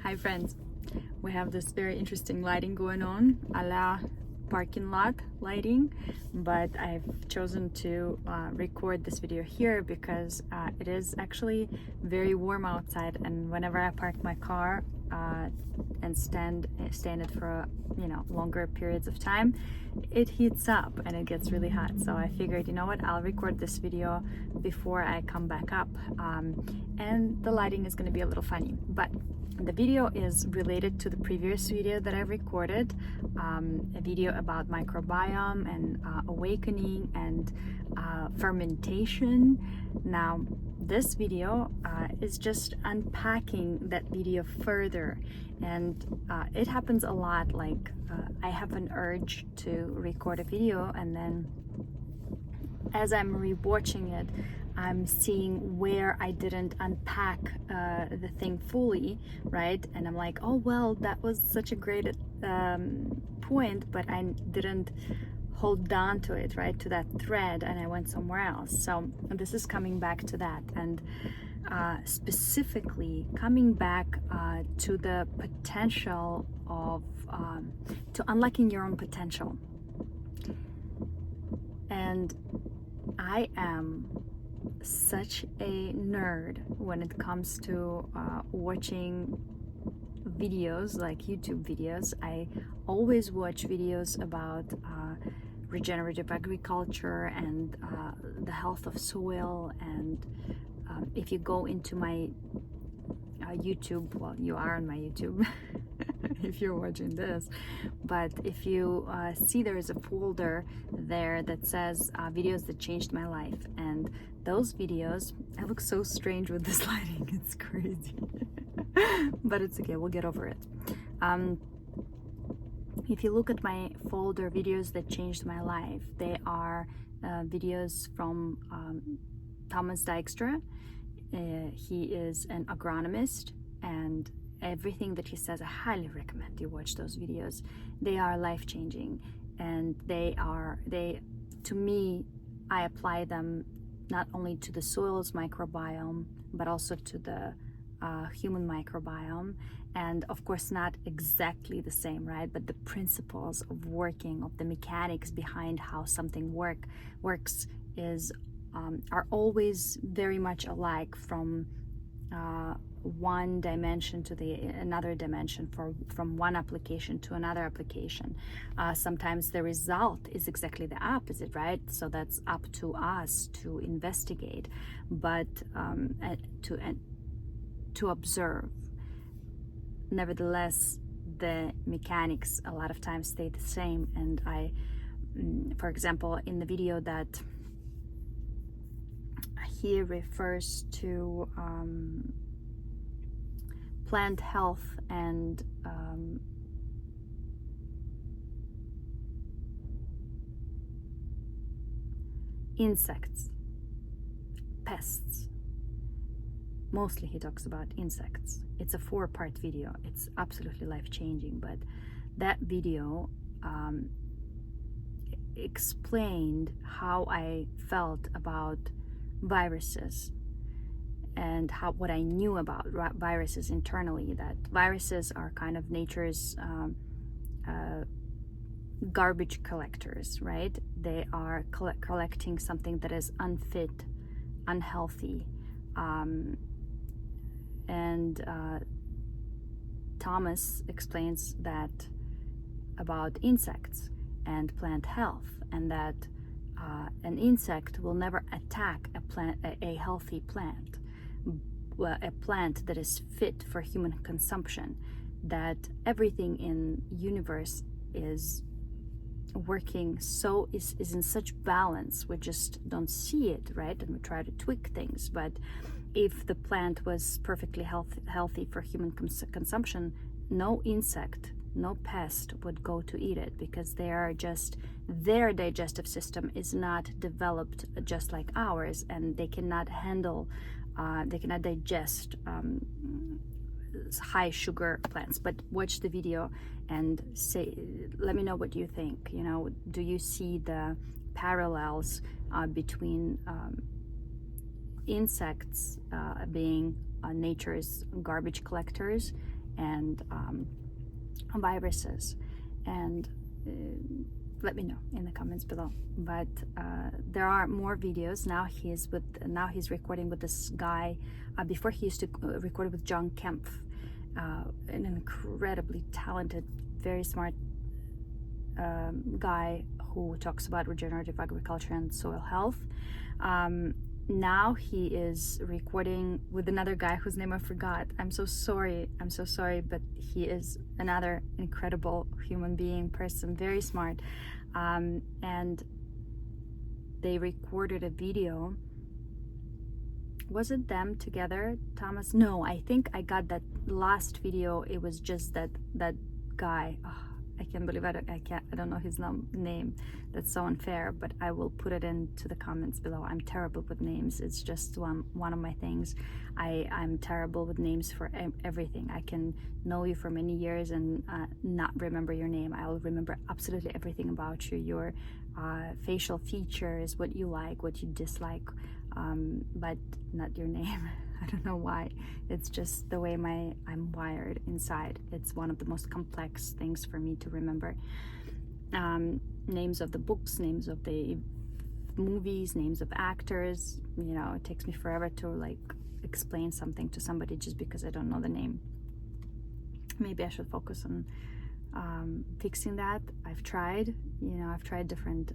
Hi friends, we have this very interesting lighting going on, a la parking lot lighting, but I've chosen to record this video here because it is actually very warm outside, and whenever I park my car and stand it for longer periods of time, it heats up and it gets really hot. So I figured, you know what, I'll record this video before I come back up, and the lighting is going to be a little funny, but the video is related to the previous video that I recorded, a video about microbiome and awakening and fermentation. Now, this video is just unpacking that video further, and it happens a lot. Like I have an urge to record a video, and then as I'm rewatching it, I'm seeing where I didn't unpack the thing fully, right? And I'm like, oh well, that was such a great point, but I didn't hold on to it, right, to that thread, and I went somewhere else. So this is coming back to that, and specifically coming back to the potential of to unlocking your own potential. And I am such a nerd when it comes to watching videos like YouTube videos. I always watch videos about regenerative agriculture and the health of soil, and if you go into my YouTube, well, you are on my YouTube if you're watching this, but if you see, there is a folder there that says videos that changed my life, and those videos, I look so strange with this lighting, it's crazy but it's okay, we'll get over it. If you look at my folder, videos that changed my life, they are videos from Thomas Dijkstra. He is an agronomist, and everything that he says, I highly recommend you watch those videos. They are life-changing, and to me, I apply them not only to the soil's microbiome, but also to the human microbiome. And of course, not exactly the same, right? But the principles of working, of the mechanics behind how something works are always very much alike, from one dimension to another dimension, from one application to another application. Sometimes the result is exactly the opposite, right? So that's up to us to investigate, but to observe. Nevertheless, the mechanics a lot of times stay the same. And for example, in the video that he refers to plant health and insects, pests. Mostly he talks about insects. It's a 4-part video. It's absolutely life-changing, but that video explained how I felt about viruses and what I knew about viruses internally, that viruses are kind of nature's garbage collectors, right? They are collecting something that is unfit, unhealthy, and Thomas explains that about insects and plant health, and that an insect will never attack a healthy plant, a plant that is fit for human consumption, that everything in universe is working, so is in such balance. We just don't see it, right? And we try to tweak things, but if the plant was perfectly healthy for human consumption, no insect, no pest would go to eat it, because their digestive system is not developed just like ours, and they cannot digest high sugar plants. But watch the video and let me know what you think. Do you see the parallels between insects being nature's garbage collectors and viruses. And let me know in the comments below. But there are more videos now. He's recording with this guy. Before, he used to record with John Kempf, an incredibly talented, very smart guy who talks about regenerative agriculture and soil health. Now he is recording with another guy whose name I forgot. I'm so sorry, but he is another incredible human being, person, very smart. And they recorded a video. Was it them together, Thomas? No, I think I got that last video. It was just that guy. Oh, I can't believe I don't know his name. That's so unfair, but I will put it into the comments below. I'm terrible with names. It's just one of my things. I'm terrible with names for everything. I can know you for many years and not remember your name. I'll remember absolutely everything about you, your facial features, what you like, what you dislike, but not your name. I don't know why. It's just the way I'm wired inside. It's one of the most complex things for me to remember. Names of the books, names of the movies, names of actors. You know, it takes me forever to like explain something to somebody just because I don't know the name. Maybe I should focus on fixing that. I've tried different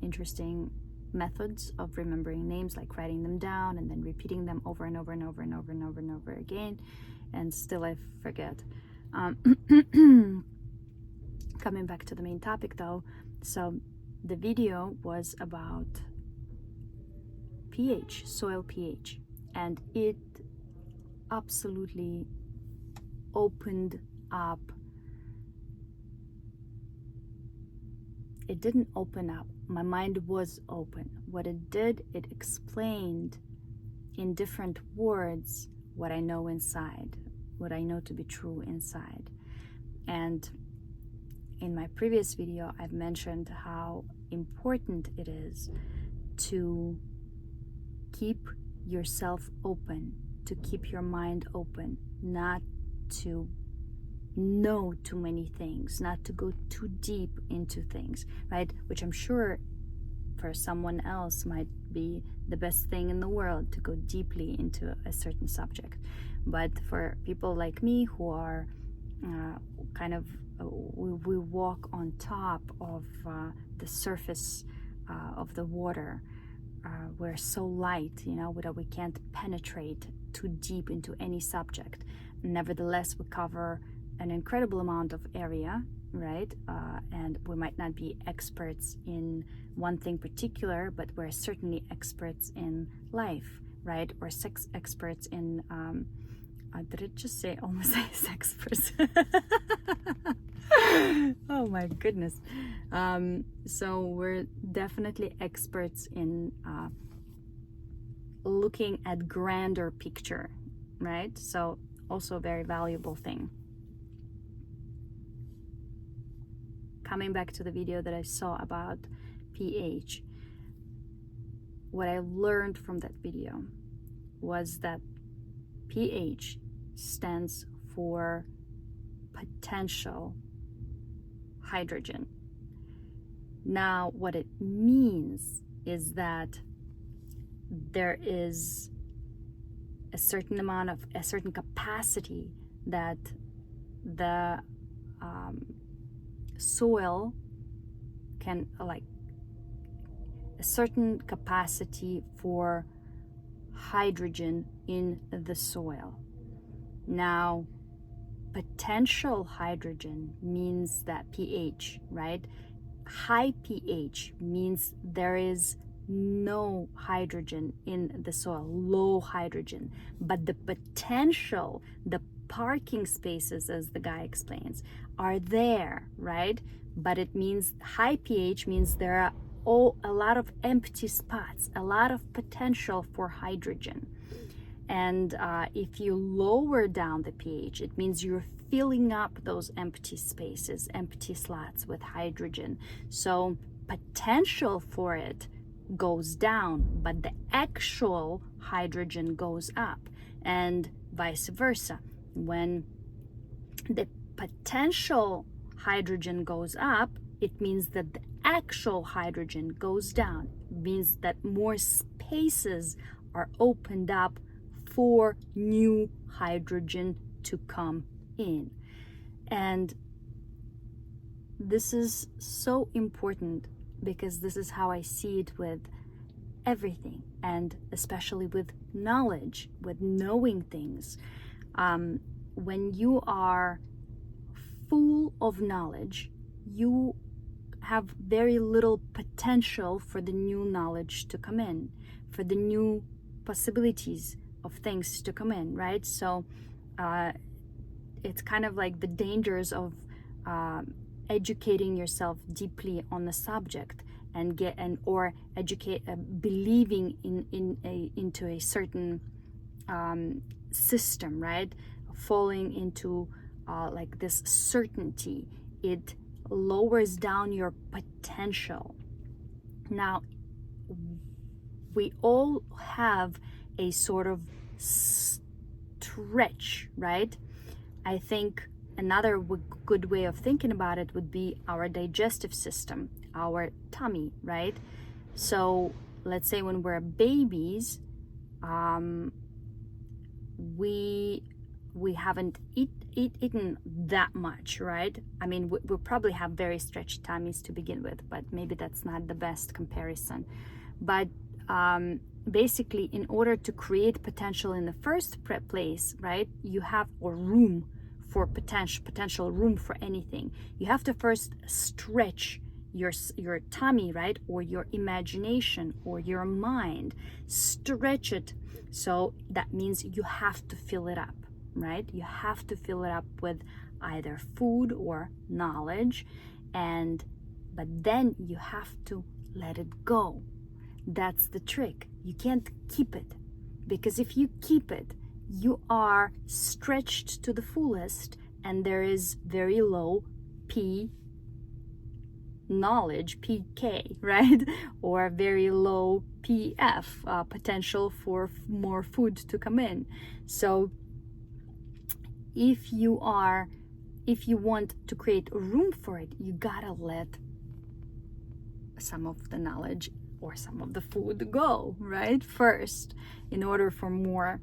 interesting methods of remembering names, like writing them down and then repeating them over and over and over and over and over and over again, and still I forget. Coming back to the main topic though, so the video was about pH, soil pH, and it absolutely opened up. It didn't open up. My mind was open. What it did, it explained in different words what I know inside, what I know to be true inside. And in my previous video, I've mentioned how important it is to keep yourself open, to keep your mind open, not to know too many things, not to go too deep into things, right? Which I'm sure for someone else might be the best thing in the world, to go deeply into a certain subject. But for people like me who are we walk on top of the surface of the water, we're so light, we can't penetrate too deep into any subject. Nevertheless, we cover an incredible amount of area, right? And we might not be experts in one thing particular, but we're certainly experts in life, right? Or experts in, did it just say almost say sex person? Oh my goodness. So we're definitely experts in looking at grander picture, right? So also a very valuable thing. Coming back to the video that I saw about pH, what I learned from that video was that pH stands for potential hydrogen. Now, what it means is that there is a certain capacity that the soil can, like a certain capacity for hydrogen in the soil. Now, potential hydrogen means that pH, right? High pH means there is no hydrogen in the soil, low hydrogen, but the potential, the parking spaces, as the guy explains, are there, right? But it means high pH means there are a lot of empty spots, a lot of potential for hydrogen. And if you lower down the pH, it means you're filling up those empty spaces, empty slots with hydrogen. So potential for it goes down, but the actual hydrogen goes up, and vice versa. When the potential hydrogen goes up, it means that the actual hydrogen goes down. It means that more spaces are opened up for new hydrogen to come in. And this is so important because this is how I see it with everything, and especially with knowledge, with knowing things. When you are full of knowledge, you have very little potential for the new knowledge to come in, for the new possibilities of things to come in, right? So it's kind of like the dangers of educating yourself deeply on the subject and believing into a certain system, right? Falling into like this certainty. It lowers down your potential. Now, we all have a sort of stretch, right? I think another good way of thinking about it would be our digestive system, our tummy, right? So let's say when we're babies, we haven't eaten that much, right? I mean, we probably have very stretchy tummies to begin with, but maybe that's not the best comparison. But basically, in order to create potential in the first place, right, you have, or room for potential room for anything, you have to first stretch your tummy, right, or your imagination or your mind. Stretch it. So that means you have to fill it up, right? You have to fill it up with either food or knowledge, but then you have to let it go. That's the trick. You can't keep it, because if you keep it, you are stretched to the fullest, and there is very low P knowledge, PK, right? Or very low PF, potential for more food to come in. So if you want to create room for it, you gotta let some of the knowledge or some of the food go, right? First, in order for more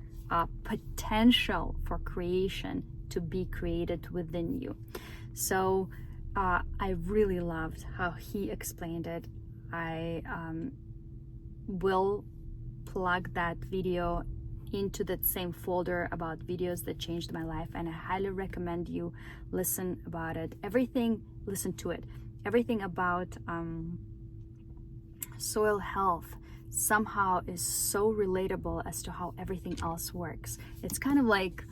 potential for creation to be created within you. So I really loved how he explained it. I will plug that video into that same folder about videos that changed my life, and I highly recommend you listen about it. Listen to it. Everything about soil health somehow is so relatable as to how everything else works. It's kind of like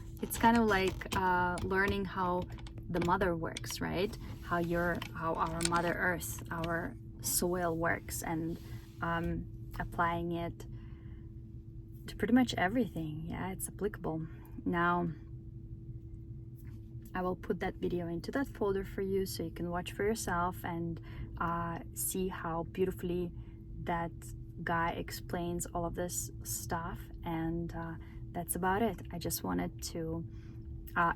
learning how the mother works, right? How our Mother Earth, our soil works, and applying it to pretty much everything. Yeah, it's applicable. Now, I will put that video into that folder for you so you can watch for yourself and see how beautifully that guy explains all of this stuff. And that's about it. I just wanted to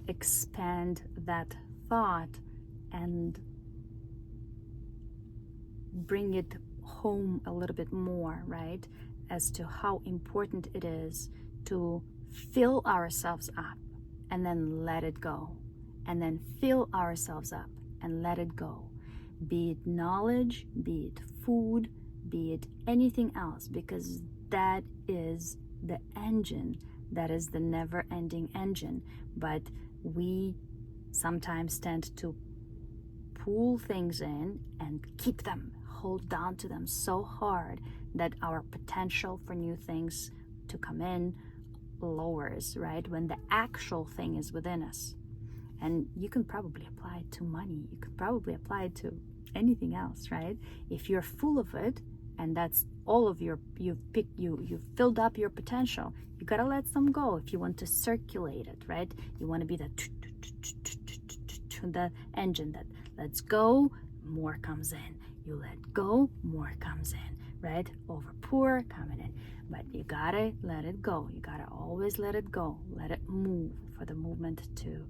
expand that thought and bring it home a little bit more, right, as to how important it is to fill ourselves up and then let it go, and then fill ourselves up and let it go, be it knowledge, be it food, be it anything else, because that is the engine, that is the never-ending engine. But we sometimes tend to pull things in and keep them, hold down to them so hard that our potential for new things to come in lowers, right? When the actual thing is within us. And you can probably apply it to money. You could probably apply it to anything else, right? If you're full of it, and that's all of you've filled up your potential, you gotta let some go if you want to circulate it, right? You want to be the engine that lets go, more comes in. You let go, more comes in, right? Over pour, coming in. But you gotta let it go. You gotta always let it go. Let it move for the movement to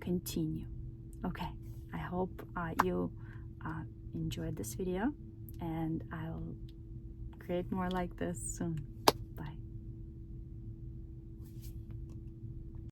continue. Okay, I hope you enjoyed this video, and I'll create more like this soon.